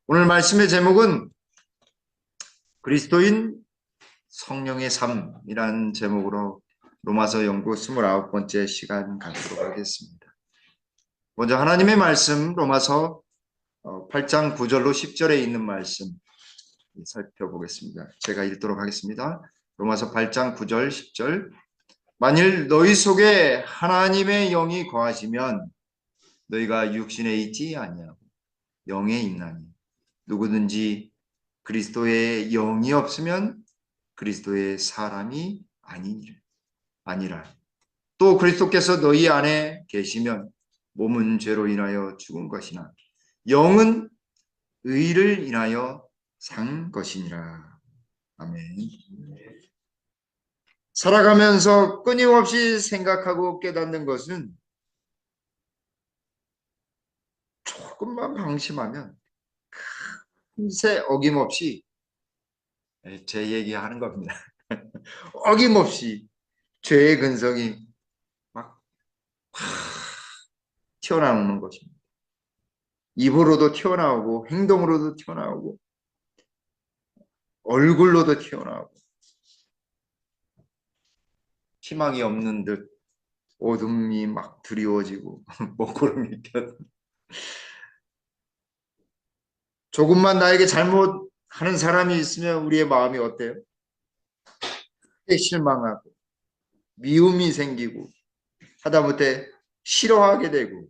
오늘 말씀의 제목은 그리스도인 성령의 삶이라는 제목으로 로마서 연구 29번째 시간 갖도록 하겠습니다. 먼저 하나님의 말씀 로마서 8장 9절로 10절에 있는 말씀 살펴보겠습니다. 제가 읽도록 하겠습니다. 로마서 8장 9절 10절. 만일 너희 속에 하나님의 영이 거하시면 너희가 육신에 있지 아니하고 영에 있나니 누구든지 그리스도의 영이 없으면 그리스도의 사람이 아니라 또 그리스도께서 너희 안에 계시면 몸은 죄로 인하여 죽은 것이나 영은 의를 인하여 산 것이니라. 아멘. 살아가면서 끊임없이 생각하고 깨닫는 것은 조금만 방심하면 금세 어김없이 제 얘기하는 겁니다. 어김없이 죄의 근성이 막 튀어나오는 것입니다. 입으로도 튀어나오고 행동으로도 튀어나오고 얼굴로도 튀어나오고 희망이 없는 듯 어둠이 막 드리워지고 먹구름이 껴 조금만 나에게 잘못하는 사람이 있으면 우리의 마음이 어때요? 실망하고 미움이 생기고 하다못해 싫어하게 되고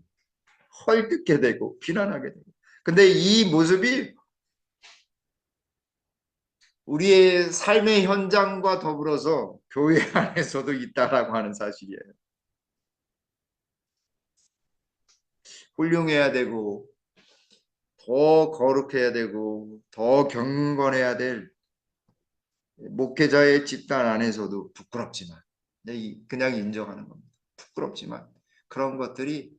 헐뜯게 되고 비난하게 되고 근데 이 모습이 우리의 삶의 현장과 더불어서 교회 안에서도 있다라고 하는 사실이에요. 훌륭해야 되고 더 거룩해야 되고 더 경건해야 될 목회자의 집단 안에서도 부끄럽지만 그냥 인정하는 겁니다. 부끄럽지만 그런 것들이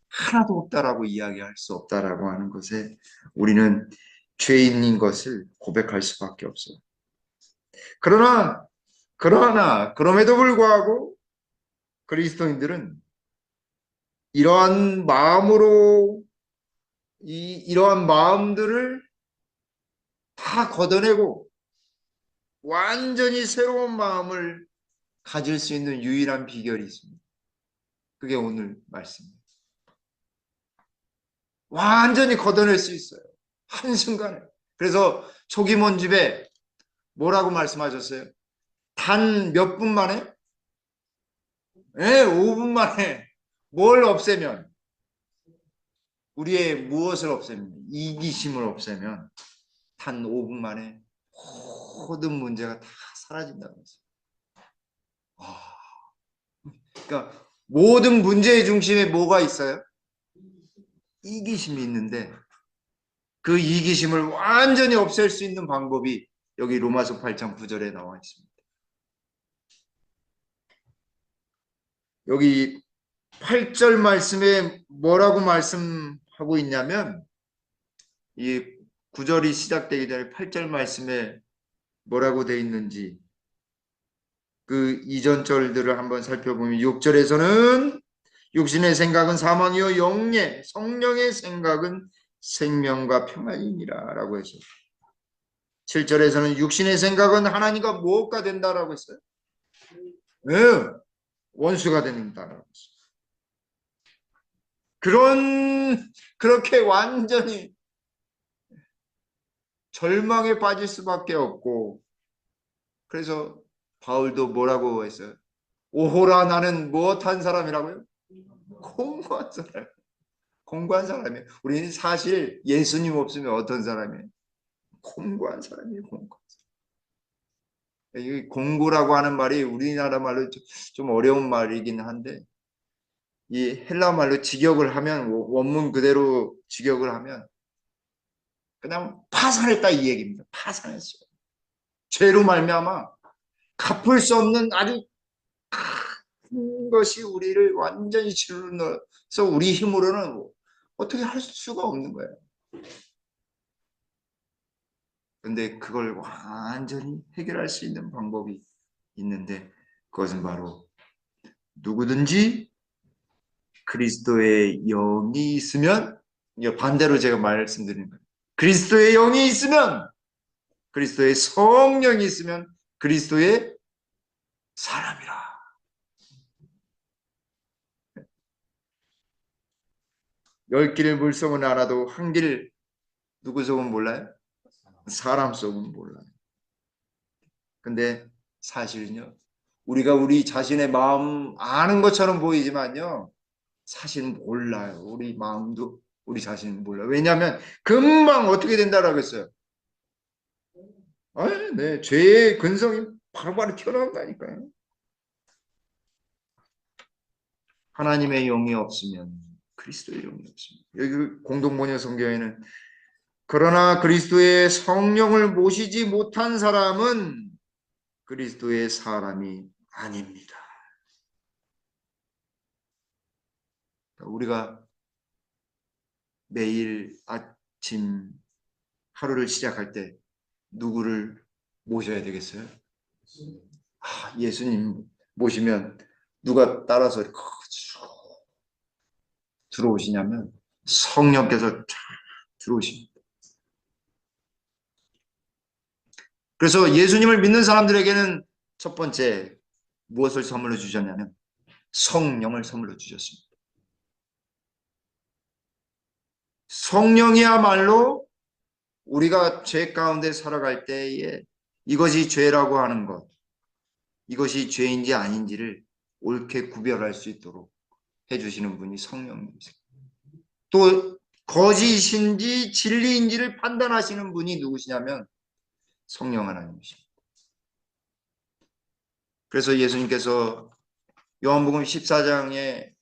하나도 없다라고 이야기할 수 없다라고 하는 것에 우리는 죄인인 것을 고백할 수밖에 없어요. 그럼에도 불구하고 그리스도인들은 이러한 마음으로 이러한 마음들을 다 걷어내고 완전히 새로운 마음을 가질 수 있는 유일한 비결이 있습니다. 그게 오늘 말씀입니다. 완전히 걷어낼 수 있어요. 한순간에. 그래서 초기몬 집에 뭐라고 말씀하셨어요? 단 몇 분 만에? 네, 5분 만에 뭘 없애면? 우리의 무엇을 없애면? 이기심을 없애면 단 5분 만에 모든 문제가 다 사라진다고 했어요. 그러니까 모든 문제의 중심에 뭐가 있어요? 이기심이 있는데 그 이기심을 완전히 없앨 수 있는 방법이 여기 로마서 8장 9절에 나와 있습니다. 여기 8절 말씀에 뭐라고 말씀하고 있냐면 이 9절이 시작되기 전에 8절 말씀에 뭐라고 되어 있는지 그 이전 절들을 한번 살펴보면 6절에서는 육신의 생각은 사망이요 영의 성령의 생각은 생명과 평안이니라 라고 했어요. 7절에서는 육신의 생각은 하나님과 무엇가 된다라고 했어요. 네, 원수가 된다라고 했어요. 그렇게 완전히 절망에 빠질 수밖에 없고 그래서 바울도 뭐라고 했어요? 오호라 나는 무엇한 사람이라고요? 공고한 사람. 공고한 사람이에요. 우리는 사실 예수님 없으면 어떤 사람이에요? 공고한 사람이에요. 공고한 사람. 이 공고라고 하는 말이 우리나라 말로 좀 어려운 말이긴 한데 이 헬라 말로 직역을 하면 원문 그대로 직역을 하면 그냥 파산했다 이 얘기입니다. 파산했어요. 죄로 말미암아 갚을 수 없는 아주 큰 것이 우리를 완전히 짓눌러서 우리 힘으로는 어떻게 할 수가 없는 거예요. 근데 그걸 완전히 해결할 수 있는 방법이 있는데 그것은 바로 누구든지 그리스도의 영이 있으면 이거 반대로 제가 말씀드리는 거예요. 그리스도의 영이 있으면, 그리스도의 성령이 있으면 그리스도의 사람이라. 열 길 물속은 알아도 한 길 누구 속은 몰라요? 사람 속은 몰라요. 근데 사실은요, 우리가 우리 자신의 마음 아는 것처럼 보이지만요, 사실 몰라요. 우리 마음도 우리 자신은 몰라요. 왜냐하면 금방 어떻게 된다라고 했어요. 아, 네, 죄의 근성이 바로바로 튀어나온다니까요. 하나님의 영이 없으면, 그리스도의 영이 없으면, 여기 공동번역 성경에는 그러나 그리스도의 성령을 모시지 못한 사람은 그리스도의 사람이 아닙니다. 우리가 매일 아침 하루를 시작할 때 누구를 모셔야 되겠어요? 예수님 모시면 누가 따라서 들어오시냐면 성령께서 쫙 들어오십니다. 그래서 예수님을 믿는 사람들에게는 첫 번째 무엇을 선물로 주셨냐면 성령을 선물로 주셨습니다. 성령이야말로 우리가 죄 가운데 살아갈 때에 이것이 죄라고 하는 것, 이것이 죄인지 아닌지를 옳게 구별할 수 있도록 해주시는 분이 성령님이세요. 또 거짓인지 진리인지를 판단하시는 분이 누구시냐면 성령 하나님이십니다. 그래서 예수님께서 요한복음 14장에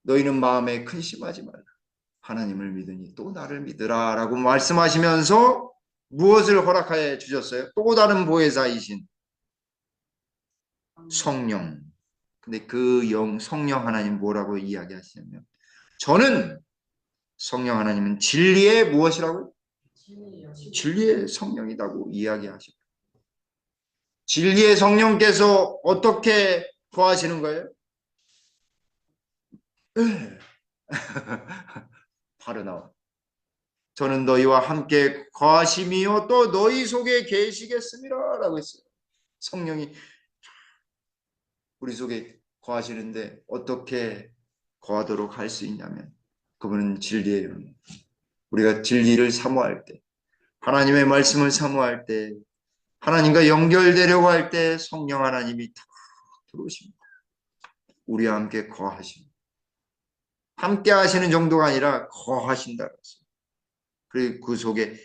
너희는 마음에 근심하지 말라. 하나님을 믿으니 또 나를 믿으라 라고 말씀하시면서 무엇을 허락하여 주셨어요? 또 다른 보혜사이신 성령. 근데 그 성령 하나님 뭐라고 이야기하시냐면 저는 성령 하나님은 진리의 무엇이라고요? 진리의 성령이라고 이야기하시고 진리의 성령께서 어떻게 거하시는 거예요? 바로 나와. 저는 너희와 함께 거하심이요 또 너희 속에 계시겠습니다 라고 했어요. 성령이 우리 속에 거하시는데 어떻게 거하도록 할 수 있냐면 그분은 진리예요. 우리가 진리를 사모할 때 하나님의 말씀을 사모할 때 하나님과 연결되려고 할 때 성령 하나님이 탁 들어오십니다. 우리와 함께 거하십니다. 함께 하시는 정도가 아니라 거하신다. 그리고 그 속에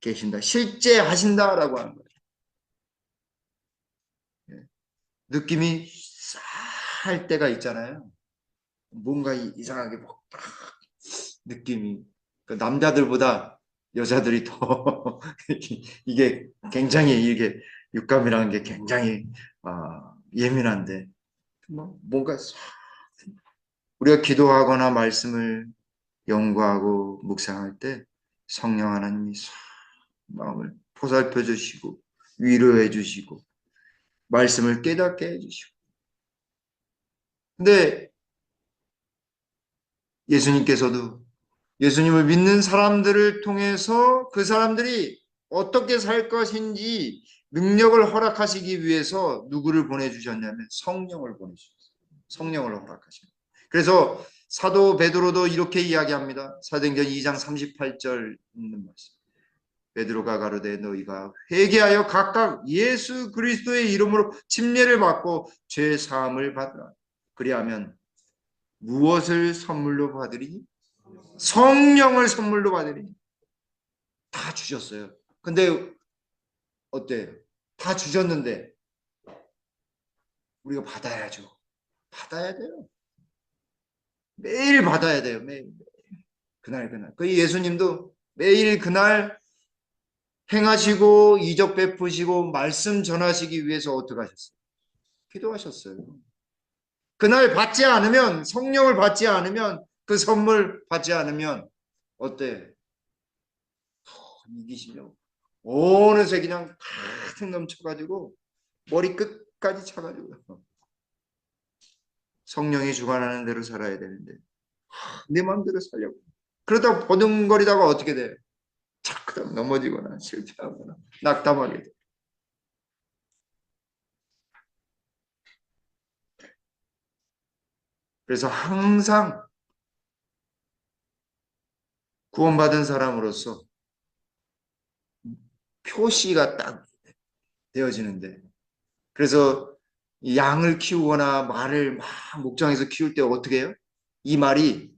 계신다. 실제 하신다라고 하는 거예요. 느낌이 쌀 때가 있잖아요. 뭔가 이상하게 딱 느낌이 남자들보다 여자들이 더 이게 굉장히 이게 육감이라는 게 굉장히 예민한데 뭔가 우리가 기도하거나 말씀을 연구하고 묵상할 때 성령 하나님이 마음을 보살펴 주시고 위로해 주시고 말씀을 깨닫게 해 주시고 근데 예수님께서도 예수님을 믿는 사람들을 통해서 그 사람들이 어떻게 살 것인지 능력을 허락하시기 위해서 누구를 보내주셨냐면 성령을 보내주셨어요. 성령을 허락하십니다. 그래서 사도 베드로도 이렇게 이야기합니다. 사도행전 2장 38절 있는 말씀. 베드로가 가로되 너희가 회개하여 각각 예수 그리스도의 이름으로 침례를 받고 죄 사함을 받으라. 그리하면 무엇을 선물로 받으리니? 성령을 선물로 받으리니. 다 주셨어요. 근데 어때요? 다 주셨는데 우리가 받아야죠. 받아야 돼요. 매일 받아야 돼요. 매일. 그날 그날. 그 예수님도 매일 그날 행하시고 이적 베푸시고 말씀 전하시기 위해서 어떻게 하셨어요? 기도하셨어요. 그날 받지 않으면 성령을 받지 않으면 그 선물 받지 않으면 어때? 이기시려고 어느새 그냥 가득 넘쳐가지고 머리 끝까지 차가지고 성령이 주관하는 대로 살아야 되는데 내 마음대로 살려고 그러다 버둥거리다가 어떻게 돼요? 자꾸 넘어지거나 실패하거나 낙담하게 돼요. 그래서 항상 구원받은 사람으로서 표시가 딱 되어지는데, 그래서 양을 키우거나 말을 막 목장에서 키울 때 어떻게 해요? 이 말이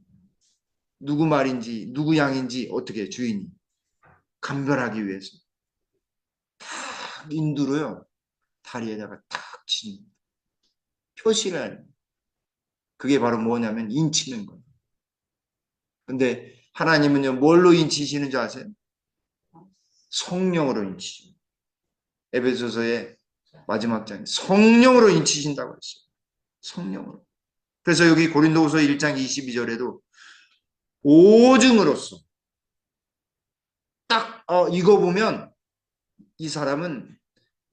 누구 말인지 누구 양인지 어떻게 해요? 주인이 감별하기 위해서 탁 인두로요 다리에다가 탁 치는 표시를 하는, 그게 바로 뭐냐면 인치는 거예요. 근데 하나님은요 뭘로 인치시는 줄 아세요? 성령으로 인치시죠. 에베소서의 마지막 장에 성령으로 인치신다고 했어요. 성령으로. 그래서 여기 고린도후서 1장 22절에도 오증으로서 딱 이거 보면 이 사람은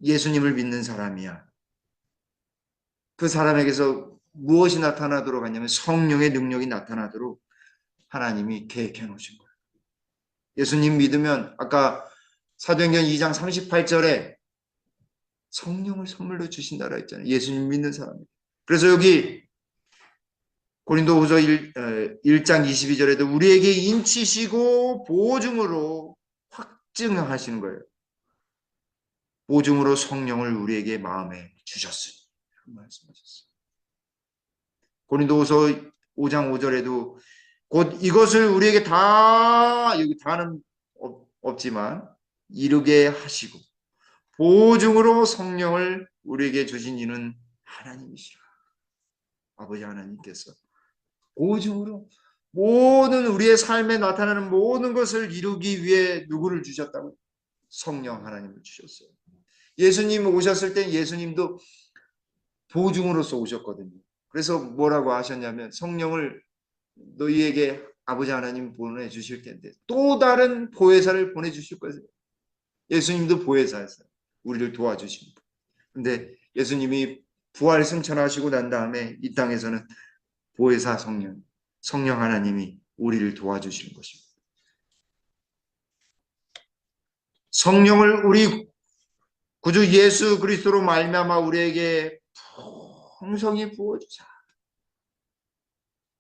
예수님을 믿는 사람이야. 그 사람에게서 무엇이 나타나도록 하냐면 성령의 능력이 나타나도록 하나님이 계획해 놓으신 거예요. 예수님 믿으면 아까 사도행전 2장 38절에 성령을 선물로 주신다라 했잖아요. 예수님 믿는 사람이. 그래서 여기 고린도후서 1장 22절에도 우리에게 인치시고 보증으로 확증하시는 거예요. 보증으로 성령을 우리에게 마음에 주셨으니 말씀하셨어요. 고린도후서 5장 5절에도 곧 이것을 우리에게 다 여기 다는 없지만 이루게 하시고 보증으로 성령을 우리에게 주신 이는 하나님이시라. 아버지 하나님께서 보증으로 모든 우리의 삶에 나타나는 모든 것을 이루기 위해 누구를 주셨다고? 성령 하나님을 주셨어요. 예수님 오셨을 때 예수님도 보증으로서 오셨거든요. 그래서 뭐라고 하셨냐면 성령을 너희에게 아버지 하나님 보내주실 텐데 또 다른 보혜사를 보내주실 거예요. 예수님도 보혜사였어요. 우리를 도와주신 분. 근데 예수님이 부활 승천하시고 난 다음에 이 땅에서는 보혜사 성령 하나님이 우리를 도와주시는 것입니다. 성령을 우리 구주 예수 그리스도로 말미암아 우리에게 풍성히 부어주사.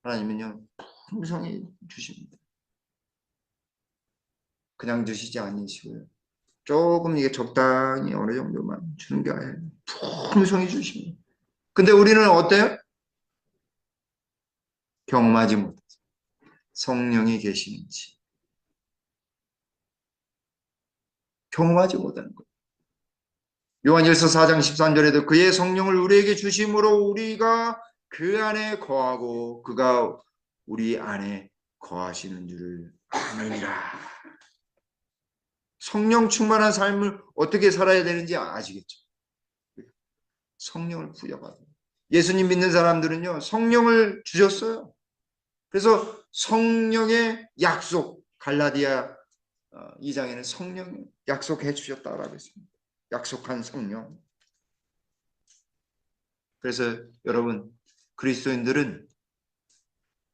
하나님은요 풍성히 주십니다. 그냥 주시지 않으시고요. 조금 이게 적당히 어느 정도만 주는 게 아니에요. 풍성히 주십니다. 근데 우리는 어때요? 경험하지 못해서 성령이 계시는지 경험하지 못하는 거예요. 요한일서 4장 13절에도 그의 성령을 우리에게 주심으로 우리가 그 안에 거하고 그가 우리 안에 거하시는 줄을 아느니라. 성령 충만한 삶을 어떻게 살아야 되는지 아시겠죠? 성령을 부여받아요. 예수님 믿는 사람들은요 성령을 주셨어요. 그래서 성령의 약속 갈라디아 2장에는 성령 약속해 주셨다라고 했습니다. 약속한 성령. 그래서 여러분 그리스도인들은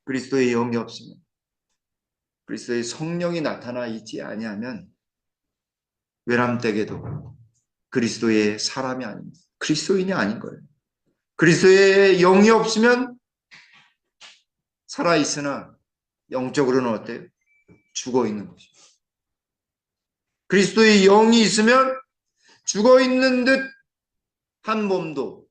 그리스도의 영이 없으면 그리스도의 성령이 나타나 있지 아니하면 외람되게도 그리스도의 사람이 아닙니다. 그리스도인이 아닌 거예요. 그리스도의 영이 없으면 살아있으나 영적으로는 어때요? 죽어있는 것이죠. 그리스도의 영이 있으면 죽어있는 듯 한 몸도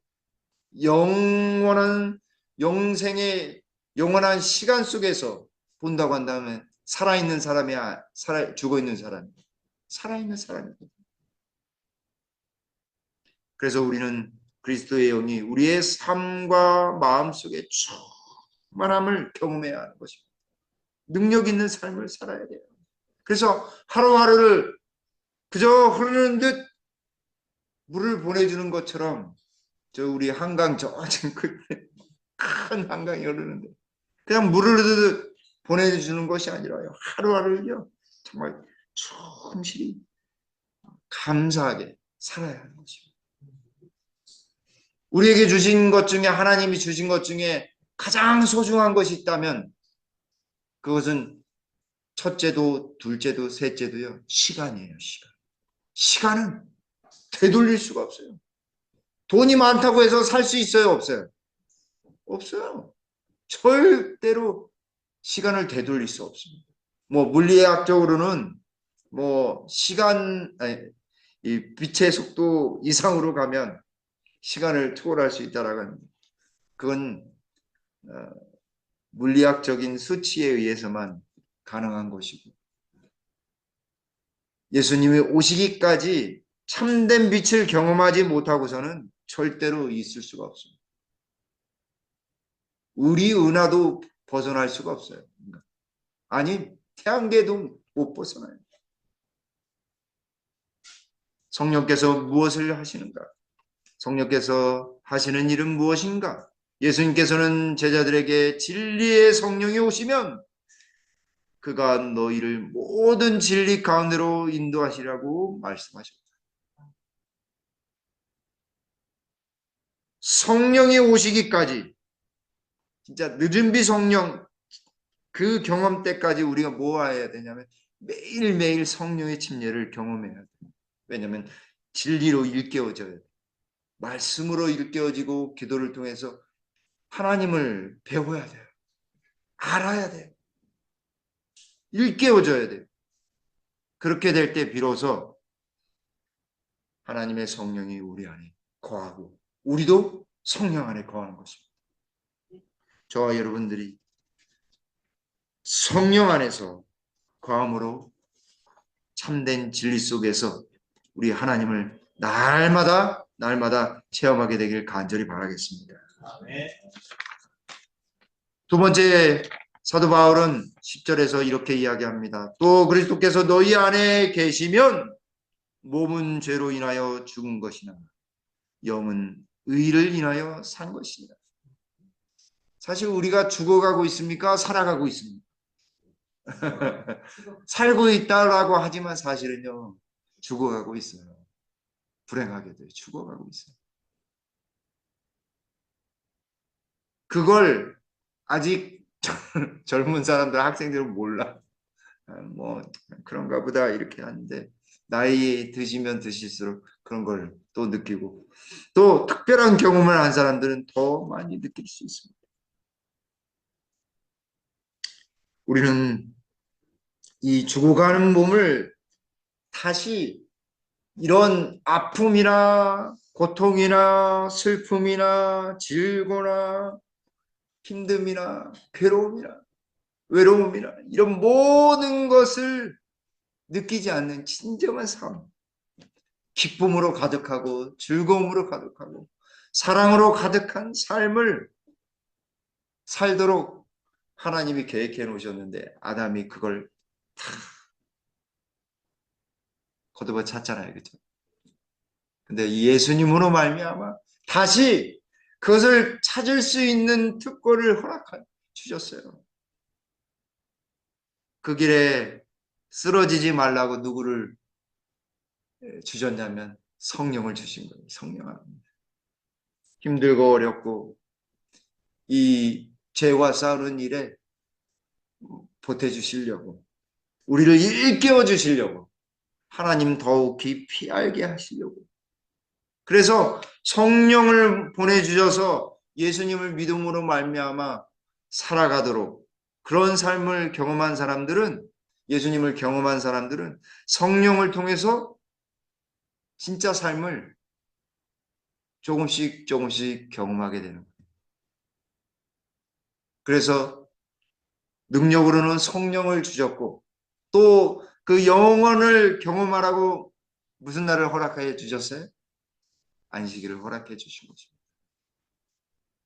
영원한 영생의 영원한 시간 속에서 본다고 한다면 살아있는 사람이야, 죽어있는 사람이야. 살아있는 사람이거든요. 그래서 우리는 그리스도의 영이 우리의 삶과 마음속에 충만함을 경험해야 하는 것입니다. 능력 있는 삶을 살아야 돼요. 그래서 하루하루를 그저 흐르는 듯 물을 보내주는 것처럼 저 우리 한강 저쪽 끝에 큰 한강이 흐르는데 그냥 물을 흐르듯 보내주는 것이 아니라요. 하루하루를요. 정말 충실히 감사하게 살아야 하는 것입니다. 우리에게 주신 것 중에 하나님이 주신 것 중에 가장 소중한 것이 있다면 그것은 첫째도 둘째도 셋째도요. 시간이에요. 시간. 시간은 되돌릴 수가 없어요. 돈이 많다고 해서 살 수 있어요? 없어요? 없어요. 절대로 시간을 되돌릴 수 없습니다. 뭐 물리학적으로는 뭐 시간 아니, 이 빛의 속도 이상으로 가면 시간을 초월할 수 있다라고 합니다. 그건 물리학적인 수치에 의해서만 가능한 것이고 예수님이 오시기까지 참된 빛을 경험하지 못하고서는 절대로 있을 수가 없습니다. 우리 은하도 벗어날 수가 없어요. 아니 태양계도 못 벗어나요. 성령께서 무엇을 하시는가? 성령께서 하시는 일은 무엇인가? 예수님께서는 제자들에게 진리의 성령이 오시면 그가 너희를 모든 진리 가운데로 인도하시라고 말씀하셨다. 성령이 오시기까지 진짜 늦은 비 성령 그 경험 때까지 우리가 뭐 해야 되냐면 매일매일 성령의 침례를 경험해야 돼요. 왜냐하면 진리로 일깨워져야 돼요. 말씀으로 일깨워지고 기도를 통해서 하나님을 배워야 돼요. 알아야 돼요. 일깨워져야 돼요. 그렇게 될 때 비로소 하나님의 성령이 우리 안에 거하고 우리도 성령 안에 거하는 것입니다. 저와 여러분들이 성령 안에서 거함으로 참된 진리 속에서 우리 하나님을 날마다 체험하게 되길 간절히 바라겠습니다. 두 번째 사도 바울은 10절에서 이렇게 이야기합니다. 또 그리스도께서 너희 안에 계시면 몸은 죄로 인하여 죽은 것이나 영은 의를 인하여 산 것이니라. 사실 우리가 죽어가고 있습니까? 살아가고 있습니까? 살고 있다라고 하지만 사실은요 죽어가고 있어요. 불행하게도 죽어가고 있어요. 그걸 아직 젊은 사람들 학생들은 몰라. 뭐 그런가 보다 이렇게 하는데 나이 드시면 드실수록 그런 걸 또 느끼고 또 특별한 경험을 한 사람들은 더 많이 느낄 수 있습니다. 우리는 이 죽어가는 몸을 다시 이런 아픔이나 고통이나 슬픔이나 질고나 힘듦이나 괴로움이나 외로움이나 이런 모든 것을 느끼지 않는 진정한 삶, 기쁨으로 가득하고 즐거움으로 가득하고 사랑으로 가득한 삶을 살도록 하나님이 계획해 놓으셨는데 아담이 그걸 다 거듭어 찾잖아요. 그렇죠? 근데 예수님으로 말미암아 다시 그것을 찾을 수 있는 특권을 허락해 주셨어요. 그 길에 쓰러지지 말라고 누구를 주셨냐면 성령을 주신 거예요. 성령. 힘들고 어렵고 이 죄와 싸우는 일에 보태주시려고 우리를 일깨워 주시려고 하나님 더욱 깊이 알게 하시려고 그래서 성령을 보내주셔서 예수님을 믿음으로 말미암아 살아가도록 그런 삶을 경험한 사람들은 예수님을 경험한 사람들은 성령을 통해서 진짜 삶을 조금씩 경험하게 되는 거예요. 그래서 능력으로는 성령을 주셨고 또 그 영원을 경험하라고 무슨 날을 허락해 주셨어요? 안식일을 허락해 주신 것입니다.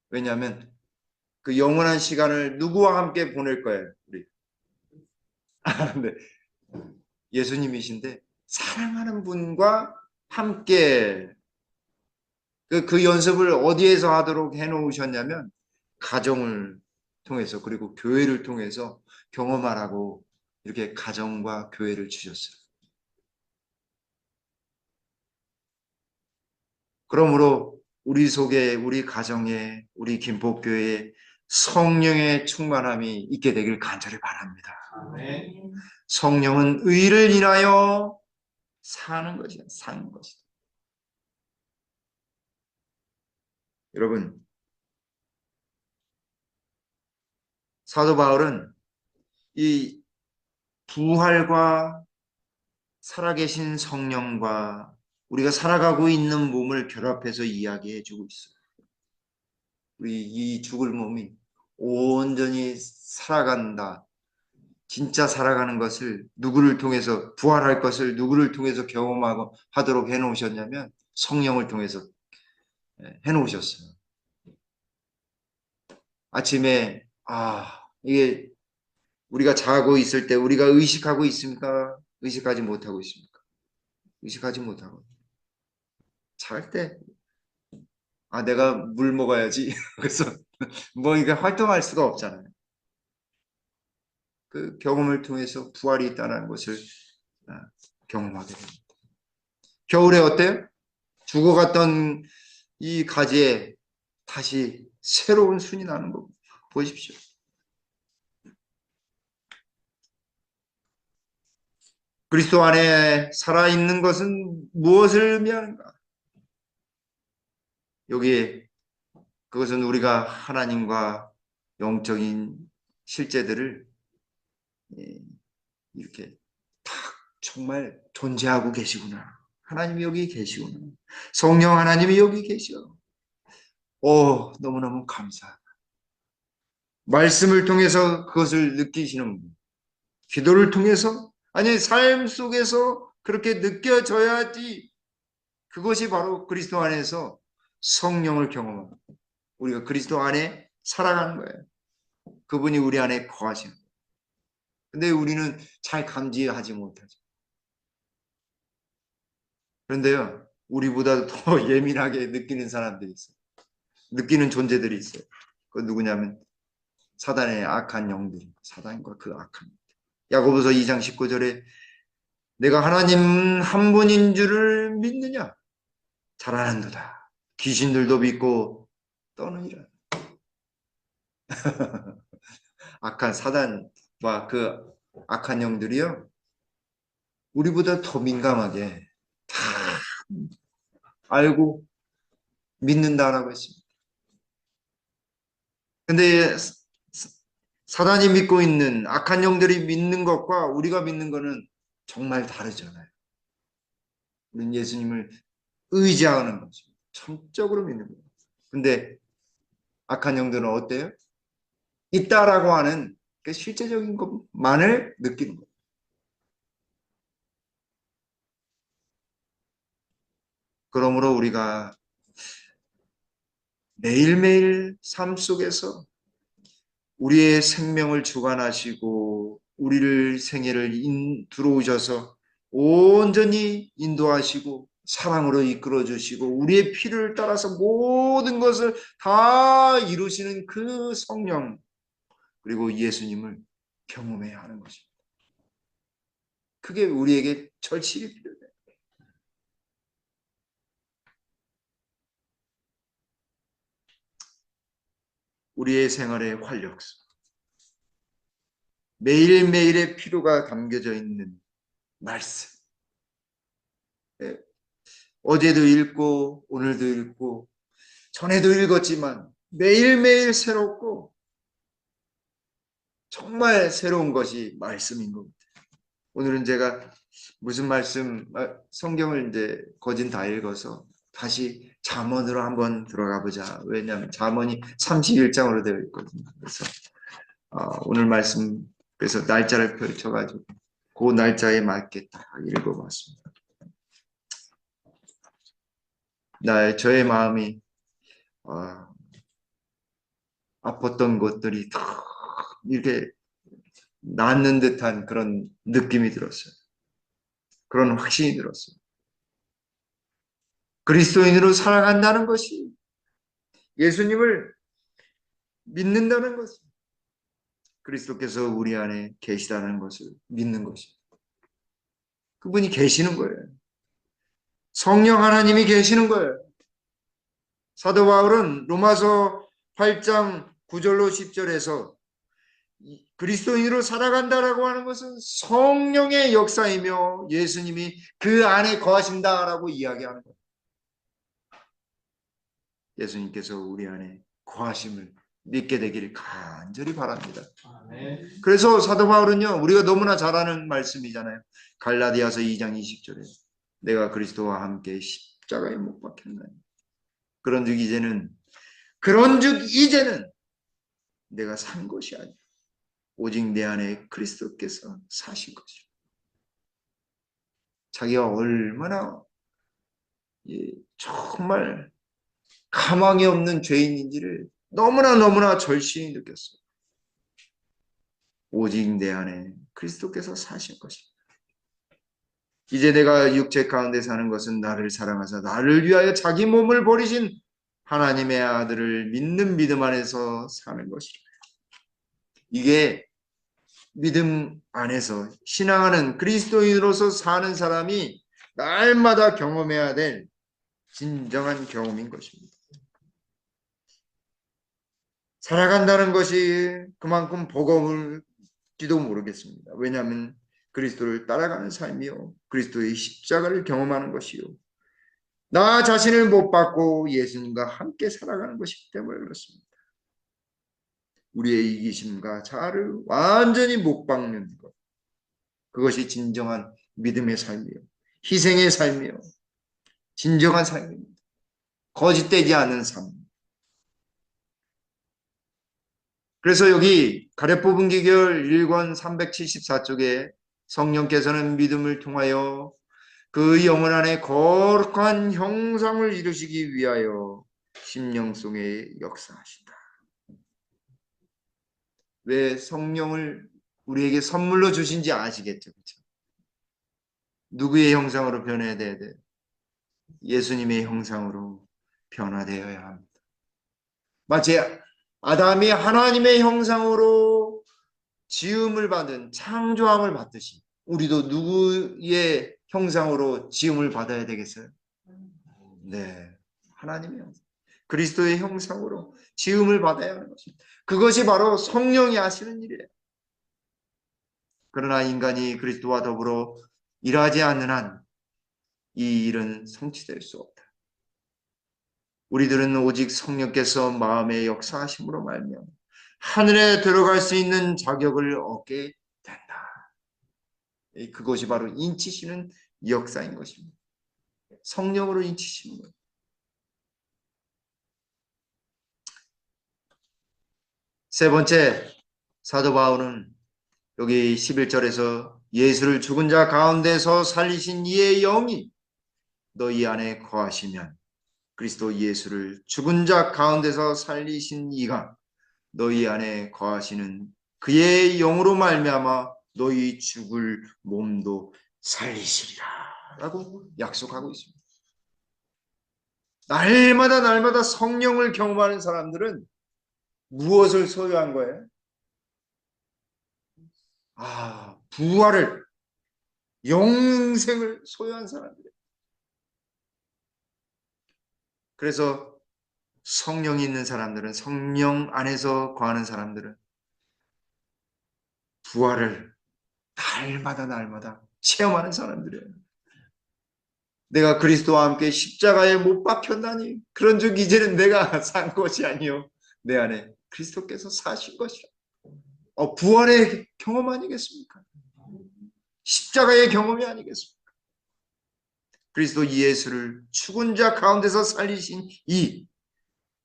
왜냐하면 그 영원한 시간을 누구와 함께 보낼 거예요? 우리. 네. 예수님이신데 사랑하는 분과 함께 그 연습을 어디에서 하도록 해놓으셨냐면 가정을 통해서 그리고 교회를 통해서 경험하라고 이렇게 가정과 교회를 주셨어요. 그러므로 우리 속에 우리 가정에 우리 김포교회에 성령의 충만함이 있게 되길 간절히 바랍니다. 아멘. 성령은 의를 인하여 사는 것이야, 사는 것이다. 여러분, 사도 바울은 이 부활과 살아계신 성령과 우리가 살아가고 있는 몸을 결합해서 이야기해 주고 있어요. 우리 이 죽을 몸이 온전히 살아간다. 진짜 살아가는 것을 누구를 통해서 부활할 것을 누구를 통해서 경험하고 하도록 해놓으셨냐면 성령을 통해서 해놓으셨어요. 아침에 이게 우리가 자고 있을 때 우리가 의식하고 있습니까? 의식하지 못하고 있습니까? 의식하지 못하고 잘 때 내가 물 먹어야지. 그래서 뭐 이게 활동할 수가 없잖아요. 그 경험을 통해서 부활이 있다는 것을 아, 경험하게 됩니다. 겨울에 어때요? 죽어갔던 이 가지에 다시 새로운 순이 나는 거 보십시오. 그리스도 안에 살아있는 것은 무엇을 의미하는가? 여기에 그것은 우리가 하나님과 영적인 실제들을 이렇게 딱 정말 존재하고 계시구나. 하나님이 여기 계시구나. 성령 하나님이 여기 계셔. 너무너무 감사하다. 말씀을 통해서 그것을 느끼시는 분. 기도를 통해서 아니 삶 속에서 그렇게 느껴져야지 그것이 바로 그리스도 안에서 성령을 경험하는 우리가 그리스도 안에 살아가는 거예요. 그분이 우리 안에 거하시는 거예요. 근데 우리는 잘 감지하지 못하죠. 그런데요, 우리보다 더 예민하게 느끼는 사람들이 있어요. 느끼는 존재들이 있어요. 그 누구냐면 사단의 악한 영들, 사단과 그 악한 야고보서 2장 19절에 내가 하나님 한 분인 줄을 믿느냐? 잘하는도다. 귀신들도 믿고 떠느니라. 악한 사단과 그 악한 영들이요. 우리보다 더 민감하게 다 알고 믿는다라고 했습니다. 근데 사단이 믿고 있는 악한 영들이 믿는 것과 우리가 믿는 것은 정말 다르잖아요. 우리는 예수님을 의지하는 거죠. 전적으로 믿는 거예요. 근데 악한 영들은 어때요? 있다라고 하는 그 실제적인 것만을 느끼는 거예요. 그러므로 우리가 매일매일 삶 속에서 우리의 생명을 주관하시고 우리를 생애를 들어오셔서 온전히 인도하시고 사랑으로 이끌어 주시고 우리의 피를 따라서 모든 것을 다 이루시는 그 성령 그리고 예수님을 경험해야 하는 것입니다. 그게 우리에게 절실히 필요해요. 우리의 생활의 활력소 매일매일의 필요가 담겨져 있는 말씀 어제도 읽고 오늘도 읽고 전에도 읽었지만 매일매일 새롭고 정말 새로운 것이 말씀인 겁니다. 오늘은 제가 무슨 말씀 성경을 이제 거진 다 읽어서 다시 잠언으로 한번 들어가 보자. 왜냐하면 잠언이 31장으로 되어 있거든요. 그래서 오늘 말씀 그래서 날짜를 펼쳐가지고 그 날짜에 맞게 딱 읽어봤습니다. 저의 마음이 아팠던 것들이 다 이렇게 낫는 듯한 그런 느낌이 들었어요. 그런 확신이 들었어요. 그리스도인으로 살아간다는 것이 예수님을 믿는다는 것이 그리스도께서 우리 안에 계시다는 것을 믿는 것이 그분이 계시는 거예요. 성령 하나님이 계시는 거예요. 사도 바울은 로마서 8장 9절로 10절에서 그리스도인으로 살아간다라고 하는 것은 성령의 역사이며 예수님이 그 안에 거하신다라고 이야기하는 거예요. 예수님께서 우리 안에 거하심을 믿게 되기를 간절히 바랍니다. 그래서 사도 바울은요, 우리가 너무나 잘 아는 말씀이잖아요. 갈라디아서 2장 20절에 내가 그리스도와 함께 십자가에 못 박혔나니 그런즉 이제는 내가 산 것이 아니라 오직 내 안에 그리스도께서 사신 것이라. 자기가 얼마나 정말 가망이 없는 죄인인지를 너무나 절실히 느꼈어요. 오직 내 안에 그리스도께서 사신 것입니다. 이제 내가 육체 가운데 사는 것은 나를 사랑하사 나를 위하여 자기 몸을 버리신 하나님의 아들을 믿는 믿음 안에서 사는 것이라. 이게 믿음 안에서 신앙하는 그리스도인으로서 사는 사람이 날마다 경험해야 될 진정한 경험인 것입니다. 살아간다는 것이 그만큼 버거울지도 모르겠습니다. 왜냐하면 그리스도를 따라가는 삶이요, 그리스도의 십자가를 경험하는 것이요, 나 자신을 못 받고 예수님과 함께 살아가는 것이기 때문에 그렇습니다. 우리의 이기심과 자아를 완전히 못 박는 것, 그것이 진정한 믿음의 삶이요, 희생의 삶이요, 진정한 삶입니다. 거짓되지 않은 삶. 그래서 여기 가렙 뽑은 기결 1권 374쪽에 성령께서는 믿음을 통하여 그 영혼 안에 거룩한 형상을 이루시기 위하여 심령 속에 역사하신다. 왜 성령을 우리에게 선물로 주신지 아시겠죠? 그렇죠? 누구의 형상으로 변해야 돼야 돼요? 예수님의 형상으로 변화되어야 합니다. 마치 아담이 하나님의 형상으로 지음을 받은 창조함을 받듯이 우리도 누구의 형상으로 지음을 받아야 되겠어요? 네, 하나님의 형상, 그리스도의 형상으로 지음을 받아야 하는 것입니다. 그것이 바로 성령이 하시는 일이에요. 그러나 인간이 그리스도와 더불어 일하지 않는 한 이 일은 성취될 수 없다. 우리들은 오직 성령께서 마음의 역사하심으로 말미암아 하늘에 들어갈 수 있는 자격을 얻게 된다. 그것이 바로 인치시는 역사인 것입니다. 성령으로 인치시는 것. 세 번째, 사도 바울은 여기 11절에서 예수를 죽은 자 가운데서 살리신 이의 영이 너희 안에 거하시면 그리스도 예수를 죽은 자 가운데서 살리신 이가 너희 안에 거하시는 그의 영으로 말미암아 너희 죽을 몸도 살리시리라 라고 약속하고 있습니다. 날마다 성령을 경험하는 사람들은 무엇을 소유한 거예요? 부활을, 영생을 소유한 사람들이에요. 그래서 성령이 있는 사람들은, 성령 안에서 거하는 사람들은 부활을 날마다 체험하는 사람들이에요. 내가 그리스도와 함께 십자가에 못 박혔나니 그런즉 이제는 내가 산 것이 아니요 내 안에 그리스도께서 사신 것이라. 부활의 경험 아니겠습니까? 십자가의 경험이 아니겠습니까? 그리스도 예수를 죽은 자 가운데서 살리신 이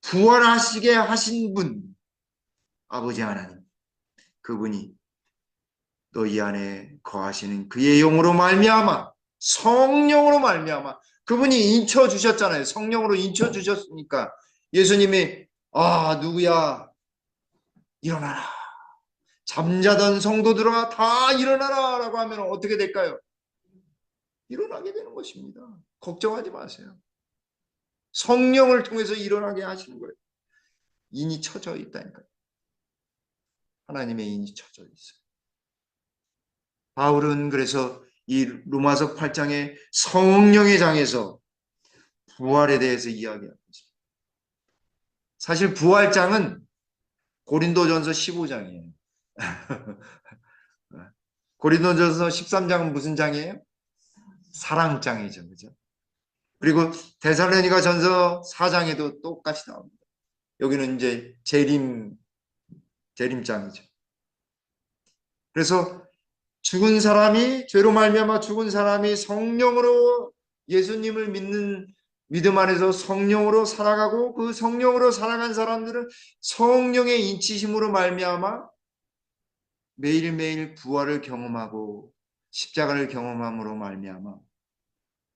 부활하시게 하신 분, 아버지 하나님, 그분이 너희 안에 거하시는 그의 영으로 말미암아, 성령으로 말미암아, 그분이 인쳐 주셨잖아요. 성령으로 인쳐 주셨으니까 예수님이 누구야, 일어나라, 잠자던 성도들아 다 일어나라 라고 하면 어떻게 될까요? 일어나게 되는 것입니다. 걱정하지 마세요. 성령을 통해서 일어나게 하시는 거예요. 인이 쳐져 있다니까요. 하나님의 인이 쳐져 있어요. 바울은 그래서 이 로마서 8장의 성령의 장에서 부활에 대해서 이야기하고 있습니다. 사실 부활장은 고린도전서 15장이에요. 고린도전서 13장은 무슨 장이에요? 사랑장이죠. 그죠? 그리고 데살로니가 전서 4장에도 똑같이 나옵니다. 여기는 이제 재림장이죠. 그래서 죽은 사람이 죄로 말미암아 죽은 사람이 성령으로 예수님을 믿는 믿음 안에서 성령으로 살아가고 그 성령으로 살아간 사람들은 성령의 인치심으로 말미암아 매일매일 부활을 경험하고 십자가를 경험함으로 말미암아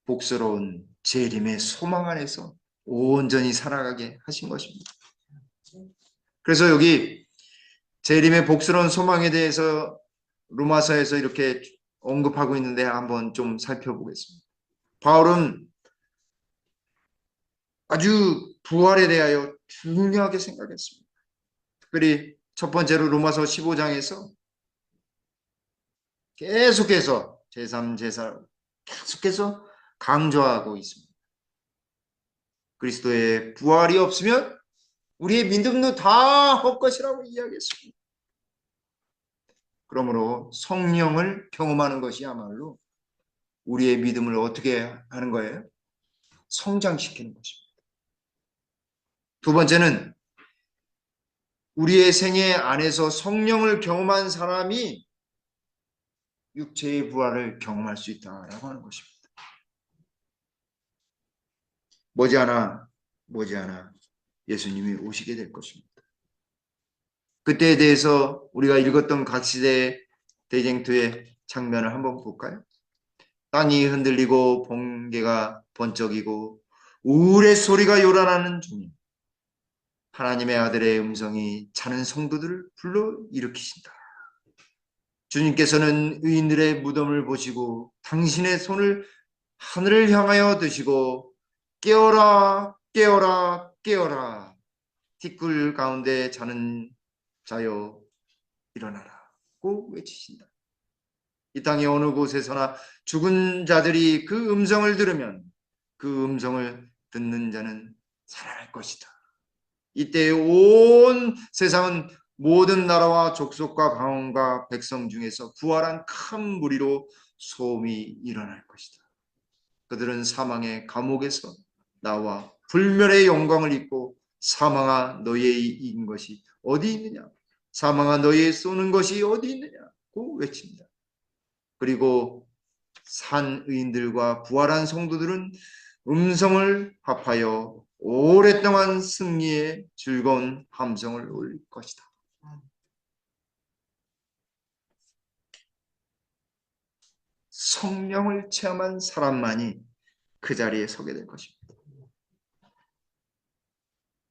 복스러운 재림의 소망 안에서 온전히 살아가게 하신 것입니다. 그래서 여기 재림의 복스러운 소망에 대해서 로마서에서 이렇게 언급하고 있는데 한번 좀 살펴보겠습니다. 바울은 아주 부활에 대하여 중요하게 생각했습니다. 특별히 첫 번째로 로마서 15장에서 계속해서 제3, 제4 계속해서 강조하고 있습니다. 그리스도의 부활이 없으면 우리의 믿음도 다 헛것이라고 이야기했습니다. 그러므로 성령을 경험하는 것이야말로 우리의 믿음을 어떻게 하는 거예요? 성장시키는 것입니다. 두 번째는 우리의 생애 안에서 성령을 경험한 사람이 육체의 부활을 경험할 수 있다라고 하는 것입니다. 머지않아 예수님이 오시게 될 것입니다. 그때에 대해서 우리가 읽었던 각시대 대쟁투의 장면을 한번 볼까요? 땅이 흔들리고 번개가 번쩍이고 우울의 소리가 요란하는 중에 하나님의 아들의 음성이 자는 성도들을 불러 일으키신다. 주님께서는 의인들의 무덤을 보시고 당신의 손을 하늘을 향하여 드시고 깨어라 깨어라 깨어라 티끌 가운데 자는 자여 일어나라고 외치신다. 이 땅의 어느 곳에서나 죽은 자들이 그 음성을 들으면 그 음성을 듣는 자는 살아날 것이다. 이때 온 세상은 모든 나라와 족속과 강원과 백성 중에서 부활한 큰 무리로 소음이 일어날 것이다. 그들은 사망의 감옥에서 나와 불멸의 영광을 입고 사망아 너희의 이긴 것이 어디 있느냐? 사망아 너희의 쏘는 것이 어디 있느냐고 외칩니다. 그리고 산 의인들과 부활한 성도들은 음성을 합하여 오랫동안 승리의 즐거운 함성을 올릴 것이다. 성령을 체험한 사람만이 그 자리에 서게 될 것입니다.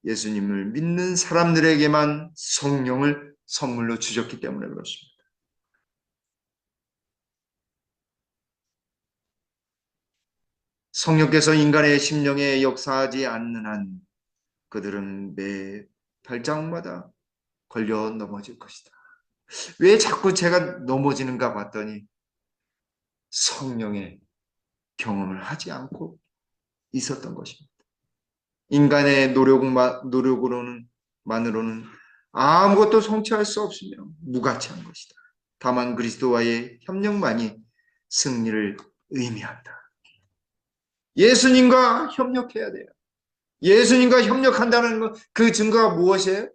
예수님을 믿는 사람들에게만 성령을 선물로 주셨기 때문에 그렇습니다. 성령께서 인간의 심령에 역사하지 않는 한 그들은 매 발짝마다 걸려 넘어질 것이다. 왜 자꾸 제가 넘어지는가 봤더니 성령의 경험을 하지 않고 있었던 것입니다. 인간의 노력으로는 아무것도 성취할 수 없으며 무가치한 것이다. 다만 그리스도와의 협력만이 승리를 의미한다. 예수님과 협력해야 돼요. 예수님과 협력한다는 것, 그 증거가 무엇이에요?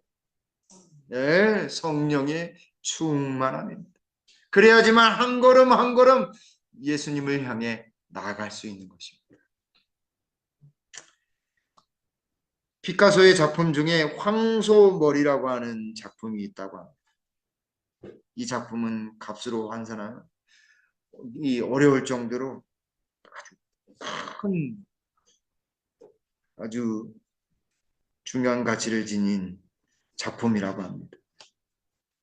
네, 성령의 충만함입니다. 그래야지만 한 걸음 한 걸음 예수님을 향해 나아갈 수 있는 것입니다. 피카소의 작품 중에 황소머리라고 하는 작품이 있다고 합니다. 이 작품은 값으로 환산하면 어려울 정도로 큰 아주 중요한 가치를 지닌 작품이라고 합니다.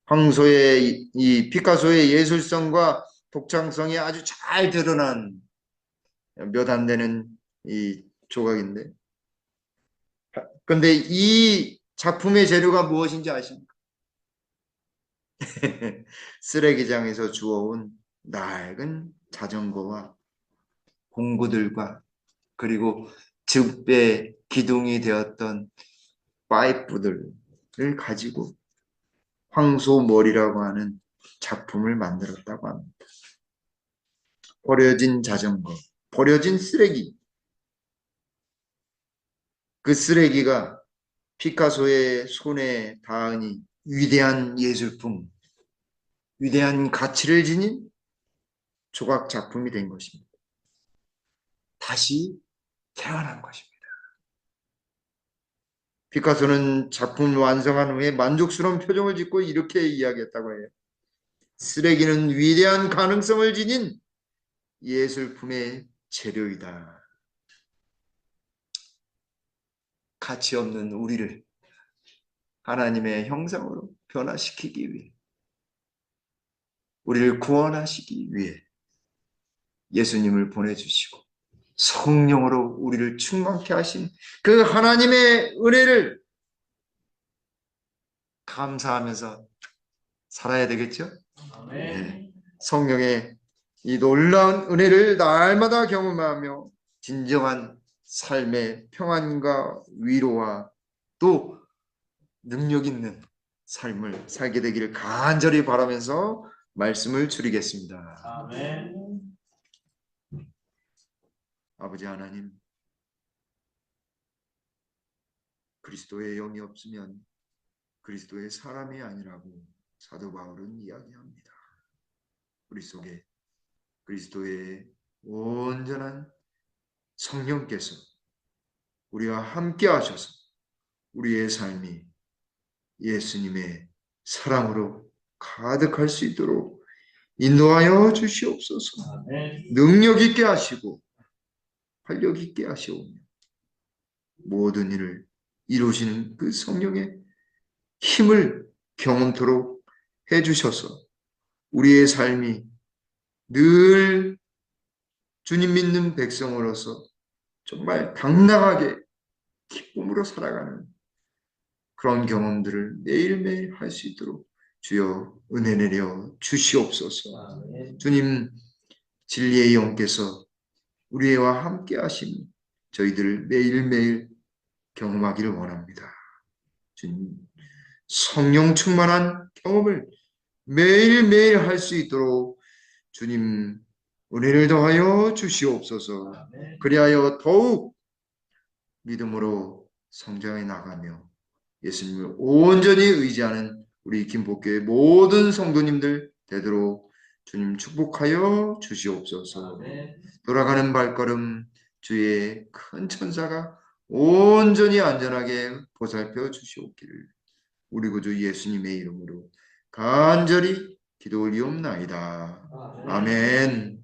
황소의 이 피카소의 예술성과 독창성이 아주 잘 드러난 몇 안 되는 이 조각인데, 근데 이 작품의 재료가 무엇인지 아십니까? 쓰레기장에서 주워온 낡은 자전거와 공구들과 그리고 즙의 기둥이 되었던 파이프들을 가지고 황소머리라고 하는 작품을 만들었다고 합니다. 버려진 자전거, 버려진 쓰레기. 그 쓰레기가 피카소의 손에 닿으니 위대한 예술품, 위대한 가치를 지닌 조각 작품이 된 것입니다. 다시 태어난 것입니다. 피카소는 작품을 완성한 후에 만족스러운 표정을 짓고 이렇게 이야기했다고 해요. 쓰레기는 위대한 가능성을 지닌 예술품의 재료이다. 가치 없는 우리를 하나님의 형상으로 변화시키기 위해, 우리를 구원하시기 위해 예수님을 보내주시고 성령으로 우리를 충만케 하신 그 하나님의 은혜를 감사하면서 살아야 되겠죠? 네. 성령의 이 놀라운 은혜를 날마다 경험하며 진정한 삶의 평안과 위로와 또 능력 있는 삶을 살게 되기를 간절히 바라면서 말씀을 줄이겠습니다. 아멘. 아버지 하나님, 그리스도의 영이 없으면 그리스도의 사람이 아니라고 사도 바울은 이야기합니다. 우리 속에 그리스도의 온전한 성령께서 우리와 함께 하셔서 우리의 삶이 예수님의 사랑으로 가득할 수 있도록 인도하여 주시옵소서. 능력 있게 하시고 활력 있게 하시오며 모든 일을 이루시는 그 성령의 힘을 경험토록 해주셔서 우리의 삶이 늘 주님 믿는 백성으로서 정말 당당하게 기쁨으로 살아가는 그런 경험들을 매일매일 할 수 있도록 주여 은혜 내려 주시옵소서. 주님 진리의 영께서 우리와 함께 하심 저희들을 매일매일 경험하기를 원합니다. 주님 성령 충만한 경험을 매일매일 할 수 있도록 주님 은혜를 더하여 주시옵소서. 그리하여 더욱 믿음으로 성장해 나가며 예수님을 온전히 의지하는 우리 김복교의 모든 성도님들 되도록 주님 축복하여 주시옵소서. 돌아가는 발걸음 주의 큰 천사가 온전히 안전하게 보살펴 주시옵기를 우리 구주 예수님의 이름으로 간절히 기도 올리옵나이다. 아멘.